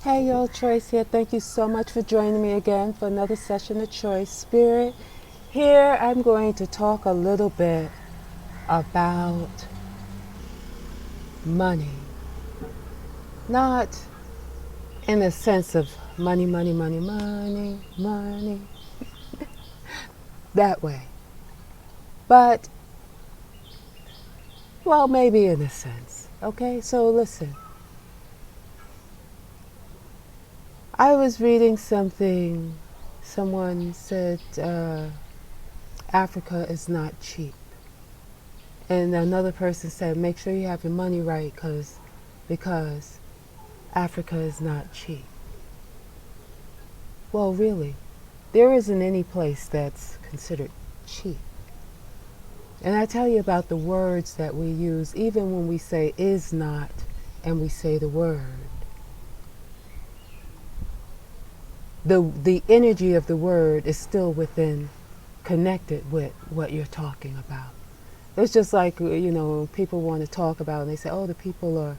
Hey y'all, Choice here. Thank you so much for joining me again for another session of Choice Spirit. Here I'm going to talk a little bit about money. Not in the sense of money, money, money, money, money, that way. But, well, maybe in a sense. Okay, so listen. I was reading something, someone said Africa is not cheap. And another person said, make sure you have your money right because Africa is not cheap. Well, really, there isn't any place that's considered cheap. And I tell you about the words that we use, even when we say is not and we say the word. The energy of the word is still connected with what you're talking about. It's just like, people want to talk about and they say, oh, the people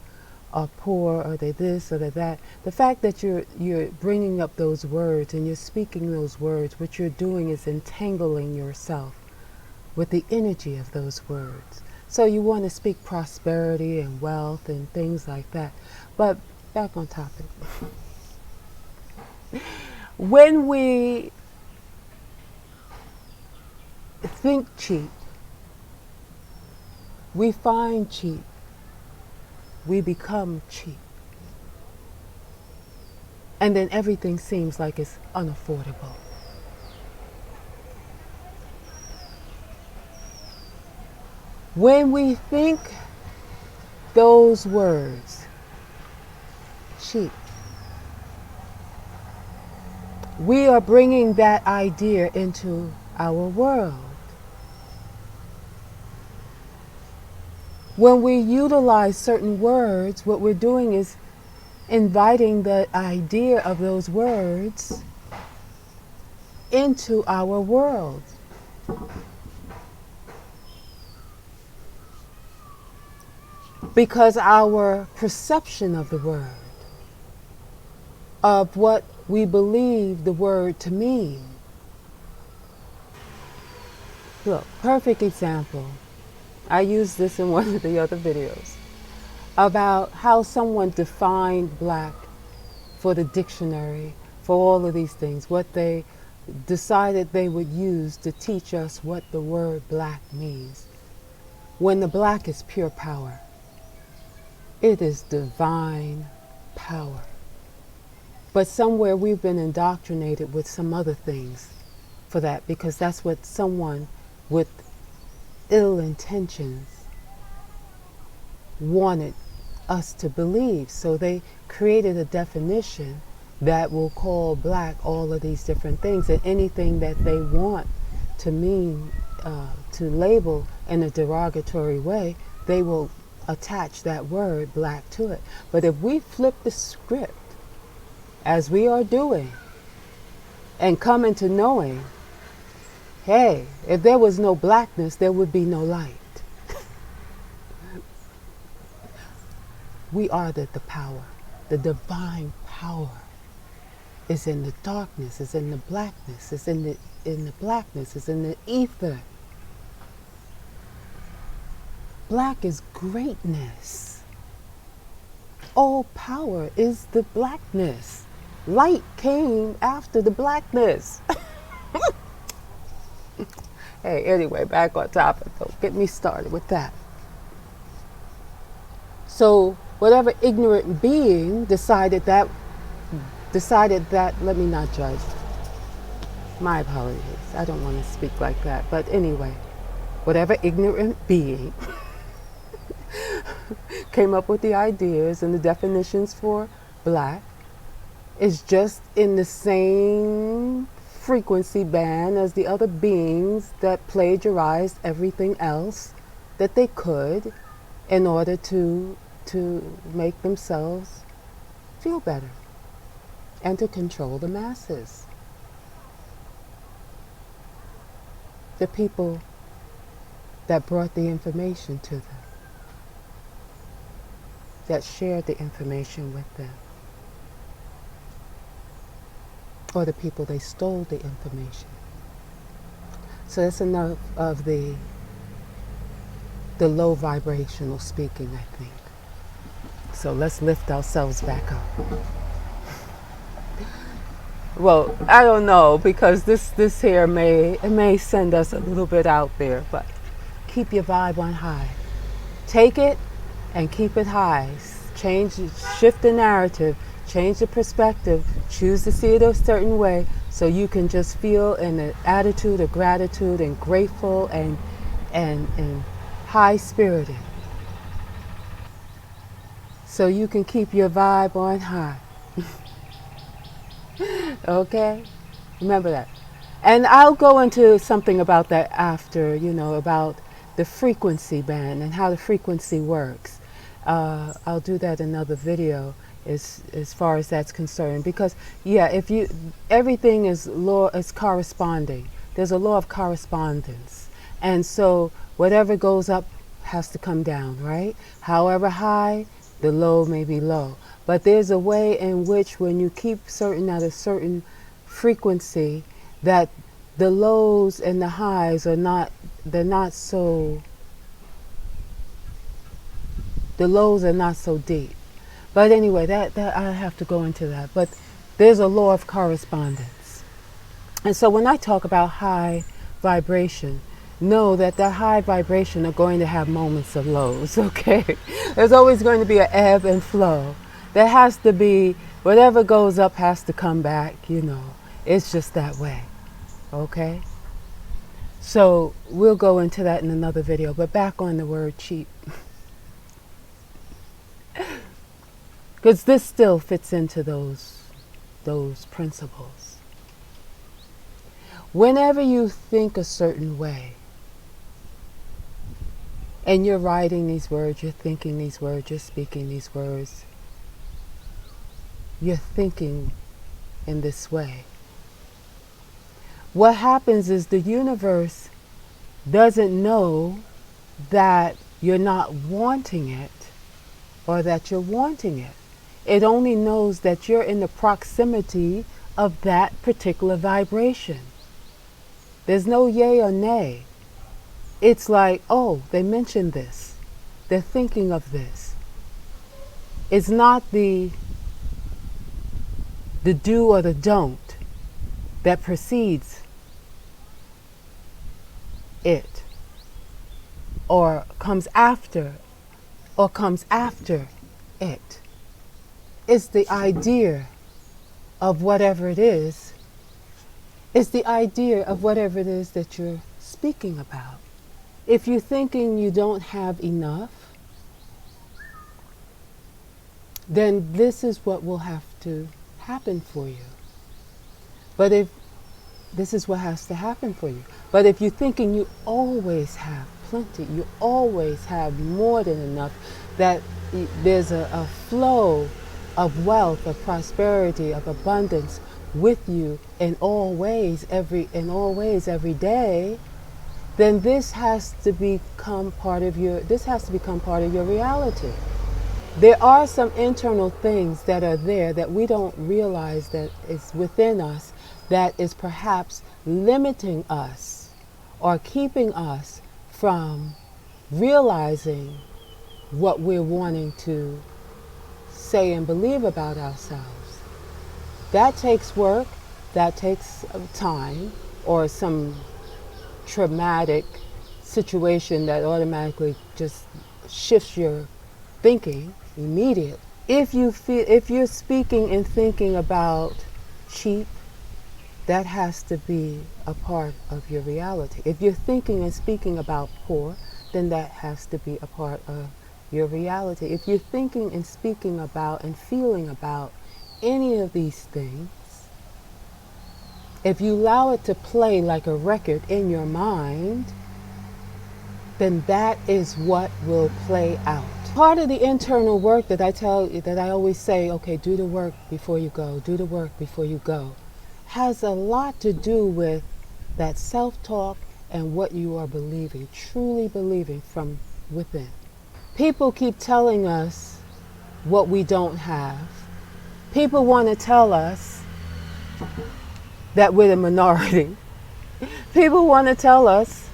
are poor, or they're this, or they're that. The fact that you're bringing up those words and you're speaking those words, what you're doing is entangling yourself with the energy of those words. So you want to speak prosperity and wealth and things like that. But back on topic. When we think cheap, we find cheap, we become cheap. And then everything seems like it's unaffordable. When we think those words, cheap, we are bringing that idea into our world. When we utilize certain words, what we're doing is inviting the idea of those words into our world. Because our perception of the word, of what we believe the word to mean. Look, perfect example. I used this in one of the other videos about how someone defined black for the dictionary, for all of these things, what they decided they would use to teach us what the word black means. When the black is pure power, it is divine power. But somewhere we've been indoctrinated with some other things for that, because that's what someone with ill intentions wanted us to believe. So they created a definition that will call black all of these different things, and anything that they want to mean, to label in a derogatory way, they will attach that word black to it. But if we flip the script, as we are doing, and come into knowing, hey, if there was no blackness, there would be no light. We are the power. The divine power is in the darkness, is in the blackness, is in the blackness, is in the ether. Black is greatness. All power is the blackness. Light came after the blackness. Hey, anyway, back on topic. Don't get me started with that. So whatever ignorant being decided that, let me not judge. My apologies. I don't want to speak like that. But anyway, whatever ignorant being came up with the ideas and the definitions for black is just in the same frequency band as the other beings that plagiarized everything else that they could in order to make themselves feel better and to control the masses. The people that brought the information to them, that shared the information with them. or the people they stole the information. So that's enough of the low vibrational speaking, I think. So let's lift ourselves back up. Well, I don't know, because this here may send us a little bit out there, but keep your vibe on high. Take it and keep it high. Shift the narrative, change the perspective, choose to see it a certain way, so you can just feel in an attitude of gratitude and grateful and high spirited. So you can keep your vibe on high. Okay? Remember that. And I'll go into something about that after, about the frequency band and how the frequency works. I'll do that in another video as far as that's concerned. Because, everything is corresponding. There's a law of correspondence. And so whatever goes up has to come down, right? However high, the low may be low. But there's a way in which when you keep at a certain frequency, that the lows and the highs the lows are not so deep. But anyway, that I have to go into that. But there's a law of correspondence. And so when I talk about high vibration, know that the high vibration are going to have moments of lows, okay? There's always going to be an ebb and flow. There has to be, whatever goes up has to come back, It's just that way, okay? So we'll go into that in another video, but back on the word cheap. Because this still fits into those principles. Whenever you think a certain way, and you're writing these words, you're thinking these words, you're speaking these words, you're thinking in this way. What happens is the universe doesn't know that you're not wanting it or that you're wanting it. It only knows that you're in the proximity of that particular vibration. There's no yay or nay. It's like, oh, they mentioned this. They're thinking of this. It's not the do or the don't that precedes it, or comes after it. It's the idea of whatever it is. It's the idea of whatever it is that you're speaking about. If you're thinking you don't have enough, then this is what will have to happen for you. But if this is what has to happen for you. But if you're thinking you always have plenty, you always have more than enough, that there's a flow of wealth, of prosperity, of abundance with you in all ways every day, then this has to become part of your reality. There are some internal things that are there that we don't realize that is within us, that is perhaps limiting us or keeping us from realizing what we're wanting to say and believe about ourselves. That takes work, that takes time, or some traumatic situation that automatically just shifts your thinking immediately. If you're speaking and thinking about cheap, that has to be a part of your reality. If you're thinking and speaking about poor, then that has to be a part of your reality. If you're thinking and speaking about and feeling about any of these things, if you allow it to play like a record in your mind, then that is what will play out. Part of the internal work that I always say, okay, do the work before you go, do the work before you go, has a lot to do with that self-talk and what you are believing, truly believing from within. People keep telling us what we don't have. People want to tell us that we're the minority. People want to tell us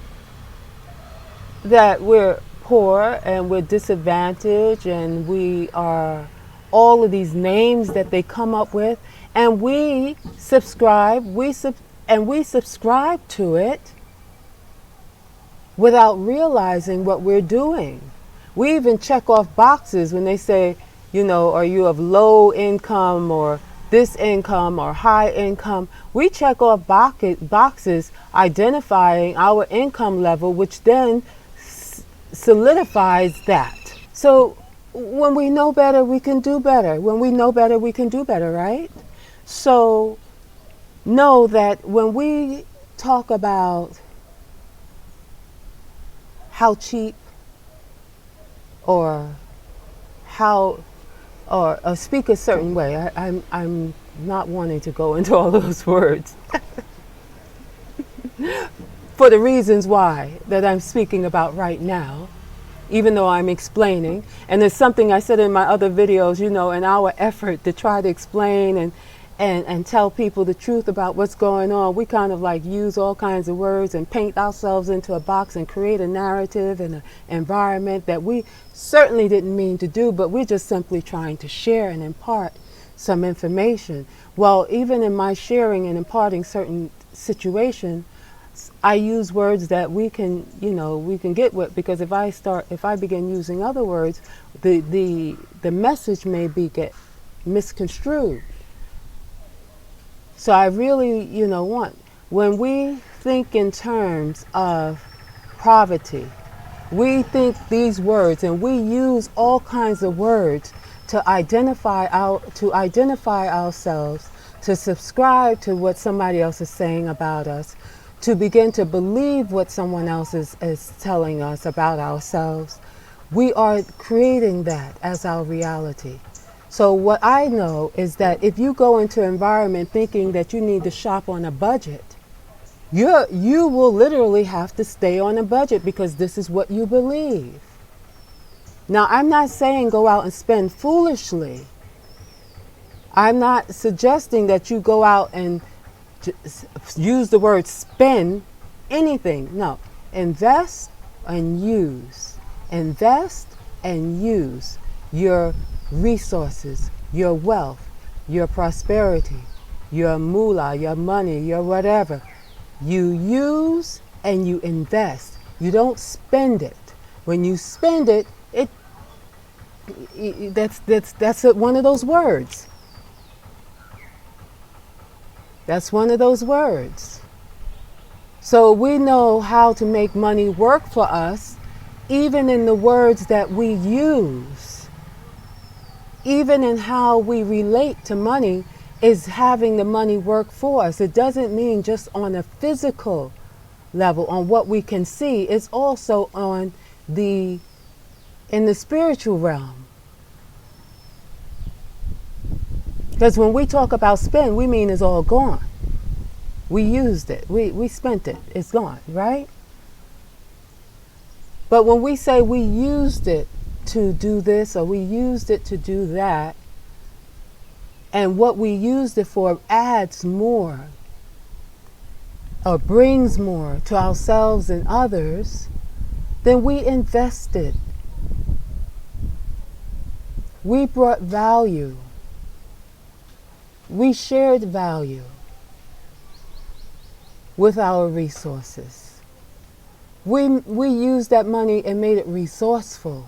that we're poor and we're disadvantaged and we are all of these names that they come up with, and we subscribe to it without realizing what we're doing. We even check off boxes when they say, are you of low income or this income or high income? We check off boxes identifying our income level, which then solidifies that. So when we know better, we can do better. When we know better, we can do better, right? So know that when we talk about how cheap or speak a certain way, I'm not wanting to go into all those words for the reasons why that I'm speaking about right now, even though I'm explaining. And there's something I said in my other videos, in our effort to try to explain and tell people the truth about what's going on, we kind of like use all kinds of words and paint ourselves into a box and create a narrative and an environment that we certainly didn't mean to do, but we're just simply trying to share and impart some information. Well, even in my sharing and imparting certain situations, I use words that we can get with, because if I begin using other words, the message may get misconstrued. So I really, want, when we think in terms of poverty, we think these words and we use all kinds of words to identify ourselves, to subscribe to what somebody else is saying about us, to begin to believe what someone else is telling us about ourselves. We are creating that as our reality. So what I know is that if you go into an environment thinking that you need to shop on a budget, you will literally have to stay on a budget because this is what you believe. Now, I'm not saying go out and spend foolishly. I'm not suggesting that you go out and use the word spend anything. No, invest and use. Invest and use your resources, your wealth, your prosperity, your moolah, your money, your whatever. You use and you invest. You don't spend it. When you spend it, that's one of those words. That's one of those words. So we know how to make money work for us, even in the words that we use. Even in how we relate to money is having the money work for us. It doesn't mean just on a physical level, on what we can see. It's also in the spiritual realm. Because when we talk about spend, we mean it's all gone. We used it. We spent it. It's gone, right? But when we say we used it to do this or we used it to do that, and what we used it for adds more or brings more to ourselves and others, then we invested. We brought value. We shared value with our resources. We used that money and made it resourceful.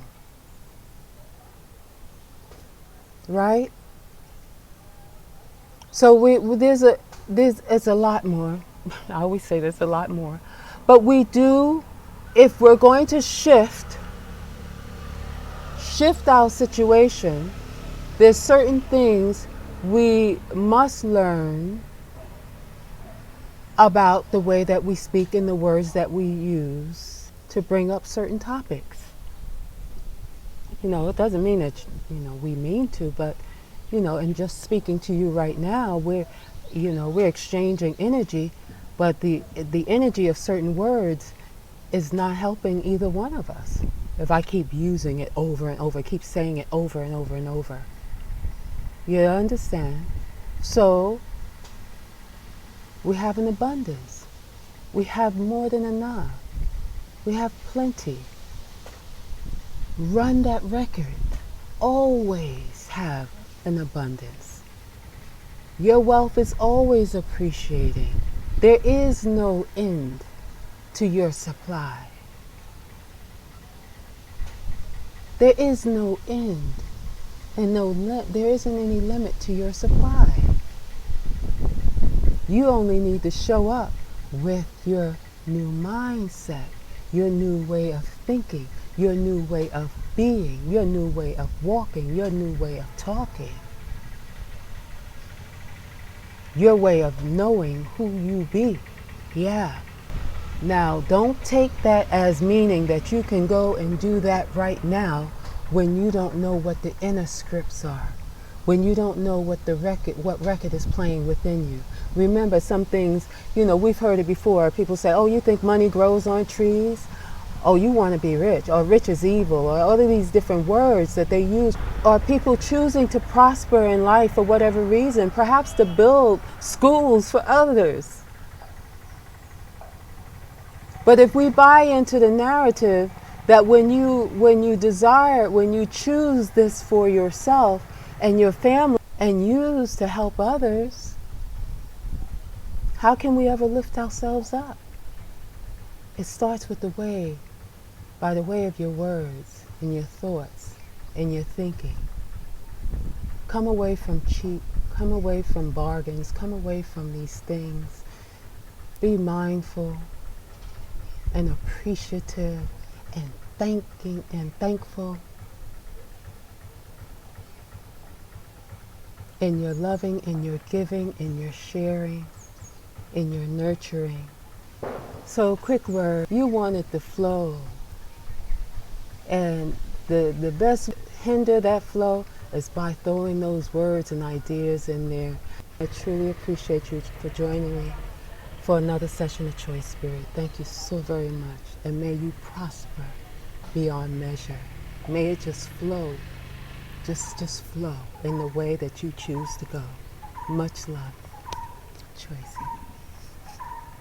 Right? So there's a lot more. I always say there's a lot more. But we do, if we're going to shift our situation, there's certain things we must learn about the way that we speak and the words that we use to bring up certain topics. It doesn't mean that, we mean to, but, and just speaking to you right now, we're exchanging energy, but the energy of certain words is not helping either one of us. If I keep using it over and over, keep saying it over and over and over. You understand? So, We have an abundance. We have more than enough. We have plenty. Run that record. Always have an abundance. Your wealth is always appreciating. There is no end to your supply. There is no end and there isn't any limit to your supply. You only need to show up with your new mindset, your new way of thinking, your new way of being, your new way of walking, your new way of talking, your way of knowing who you be. Yeah. Now, don't take that as meaning that you can go and do that right now when you don't know what the inner scripts are, when you don't know what record is playing within you. Remember, some things, we've heard it before. People say, oh, you think money grows on trees? Oh, you want to be rich, or rich is evil, or all of these different words that they use. Or people choosing to prosper in life for whatever reason, perhaps to build schools for others. But if we buy into the narrative that when you choose this for yourself and your family and use to help others, how can we ever lift ourselves up? It starts by the way of your words and your thoughts and your thinking. Come away from cheap, come away from bargains, come away from these things. Be mindful and appreciative and thanking and thankful in your loving, in your giving, in your sharing, in your nurturing. So, quick word, you want it to flow. And the best hinder that flow is by throwing those words and ideas in there. I truly appreciate you for joining me for another session of Choice Spirit. Thank you so very much. And may you prosper beyond measure. May it just flow. Just flow in the way that you choose to go. Much love. Tracy.